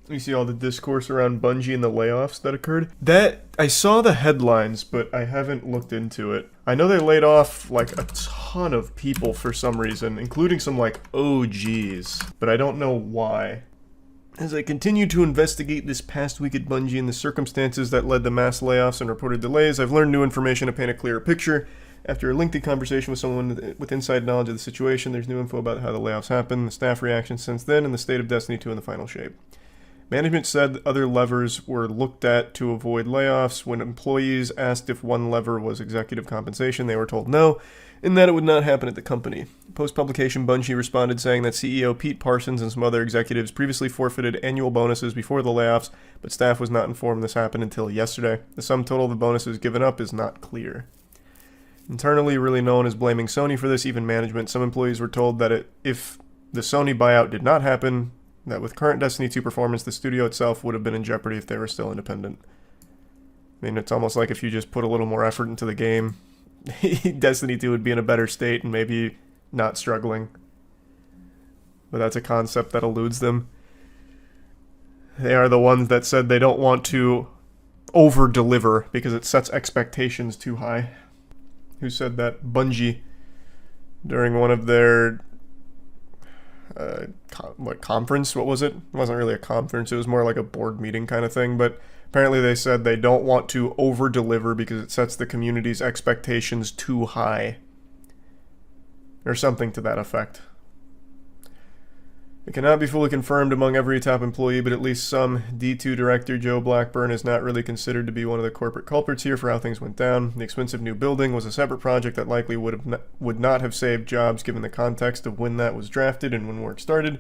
You see all the discourse around Bungie and the layoffs that occurred? I saw the headlines, but I haven't looked into it. I know they laid off, like, a ton of people for some reason, including some, like, OGs, but I don't know why. As I continue to investigate this past week at Bungie and the circumstances that led to mass layoffs and reported delays, I've learned new information to paint a clearer picture. After a lengthy conversation with someone with inside knowledge of the situation, there's new info about how the layoffs happened, the staff reaction since then, and the state of Destiny 2 in the final shape. Management said other levers were looked at to avoid layoffs. When employees asked if one lever was executive compensation, they were told no, and that it would not happen at the company. Post-publication, Bungie responded saying that CEO Pete Parsons and some other executives previously forfeited annual bonuses before the layoffs, but staff was not informed this happened until yesterday. The sum total of the bonuses given up is not clear. Internally, really no one is blaming Sony for this, even management. Some employees were told that if the Sony buyout did not happen, that with current Destiny 2 performance, the studio itself would have been in jeopardy if they were still independent. I mean, it's almost like if you just put a little more effort into the game, Destiny 2 would be in a better state and maybe not struggling. But that's a concept that eludes them. They are the ones that said they don't want to over-deliver because it sets expectations too high. Who said that? Bungie, during one of their conference? What was it? It wasn't really a conference. It was more like a board meeting kind of thing. But apparently they said they don't want to over-deliver because it sets the community's expectations too high. Or something to that effect. It cannot be fully confirmed among every top employee, but at least some. D2 director Joe Blackburn is not really considered to be one of the corporate culprits here for how things went down. The expensive new building was a separate project that likely would not have saved jobs given the context of when that was drafted and when work started.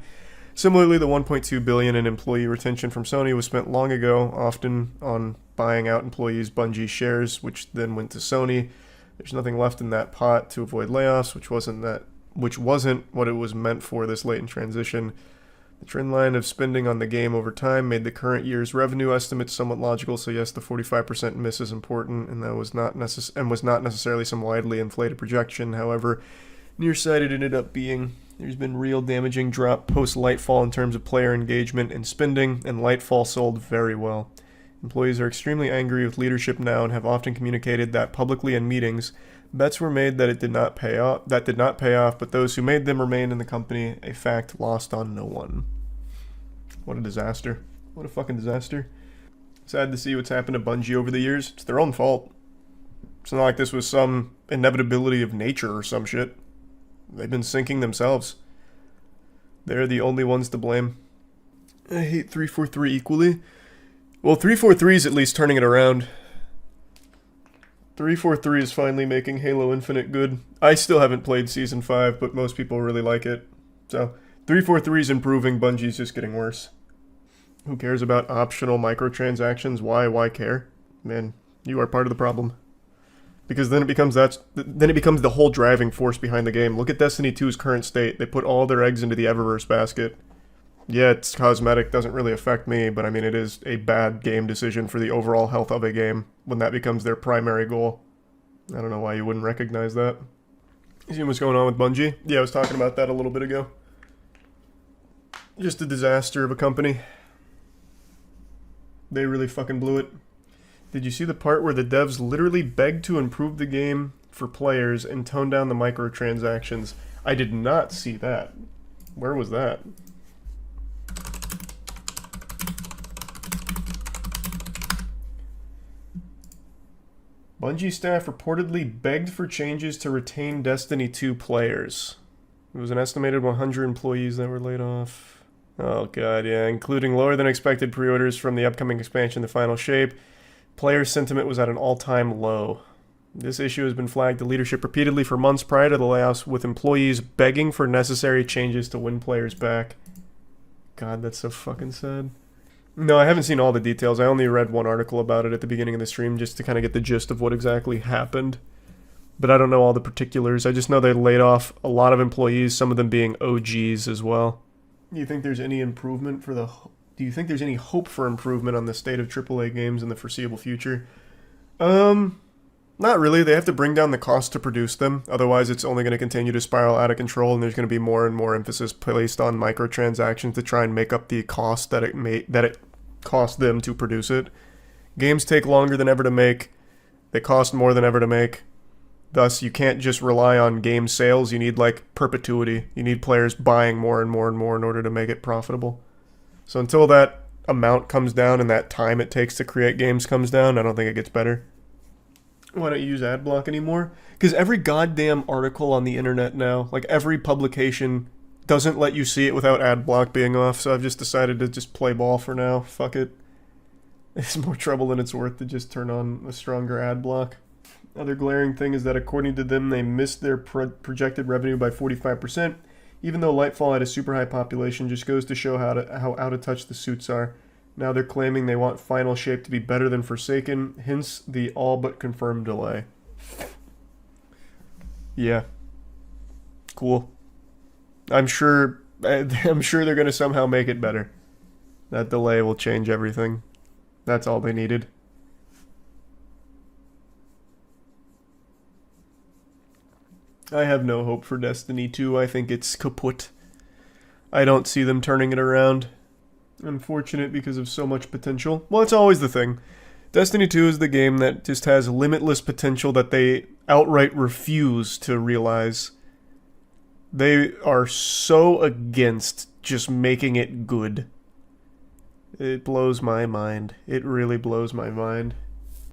Similarly, the $1.2 billion in employee retention from Sony was spent long ago, often on buying out employees' Bungie shares, which then went to Sony. There's nothing left in that pot to avoid layoffs, which wasn't what it was meant for this late in transition. The trend line of spending on the game over time made the current year's revenue estimates somewhat logical, so yes, the 45% miss is important, and that was not necessarily some widely inflated projection. However, nearsighted it ended up being. There's been real damaging drop post-Lightfall in terms of player engagement and spending, and Lightfall sold very well. Employees are extremely angry with leadership now and have often communicated that publicly in meetings. Bets were made that it did not pay off. That did not pay off, but those who made them remained in the company. A fact lost on no one. What a disaster! What a fucking disaster! Sad to see what's happened to Bungie over the years. It's their own fault. It's not like this was some inevitability of nature or some shit. They've been sinking themselves. They're the only ones to blame. I hate 343 equally. Well, 343 is at least turning it around. 343 is finally making Halo Infinite good. I still haven't played Season 5, but most people really like it. So, 343 is improving, Bungie's just getting worse. Who cares about optional microtransactions? Why care? Man, you are part of the problem. Because then it becomes the whole driving force behind the game. Look at Destiny 2's current state. They put all their eggs into the Eververse basket. Yeah, it's cosmetic, doesn't really affect me, but I mean, it is a bad game decision for the overall health of a game when that becomes their primary goal. I don't know why you wouldn't recognize that. You see what's going on with Bungie? Yeah, I was talking about that a little bit ago. Just a disaster of a company. They really fucking blew it. Did you see the part where the devs literally begged to improve the game for players and tone down the microtransactions? I did not see that. Where was that? Bungie staff reportedly begged for changes to retain Destiny 2 players. It was an estimated 100 employees that were laid off. Oh god, yeah, including lower than expected pre-orders from the upcoming expansion, The Final Shape. Player sentiment was at an all-time low. This issue has been flagged to leadership repeatedly for months prior to the layoffs, with employees begging for necessary changes to win players back. God, that's so fucking sad. No, I haven't seen all the details. I only read one article about it at the beginning of the stream just to kind of get the gist of what exactly happened. But I don't know all the particulars. I just know they laid off a lot of employees, some of them being OGs as well. Do you think there's any improvement for the... Do you think there's any hope for improvement on the state of AAA games in the foreseeable future? Not really. They have to bring down the cost to produce them. Otherwise, it's only going to continue to spiral out of control, and there's going to be more and more emphasis placed on microtransactions to try and make up the cost that it cost them to produce it. Games take longer than ever to make. They cost more than ever to make. Thus, you can't just rely on game sales. You need, like, perpetuity. You need players buying more and more and more in order to make it profitable. So until that amount comes down and that time it takes to create games comes down, I don't think it gets better. Why don't you use AdBlock anymore? Because every goddamn article on the internet now, like every publication, doesn't let you see it without AdBlock being off, so I've just decided to just play ball for now. Fuck it. It's more trouble than it's worth to just turn on a stronger AdBlock. Other glaring thing is that according to them, they missed their projected revenue by 45%, even though Lightfall had a super high population. Just goes to show how out of touch the suits are. Now they're claiming they want Final Shape to be better than Forsaken, hence the all but confirmed delay. Yeah. Cool. I'm sure they're going to somehow make it better. That delay will change everything. That's all they needed. I have no hope for Destiny 2. I think it's kaput. I don't see them turning it around. Unfortunate because of so much potential. Well, it's always the thing. Destiny 2 is the game that just has limitless potential that they outright refuse to realize. They are so against just making it good. It blows my mind. It really blows my mind.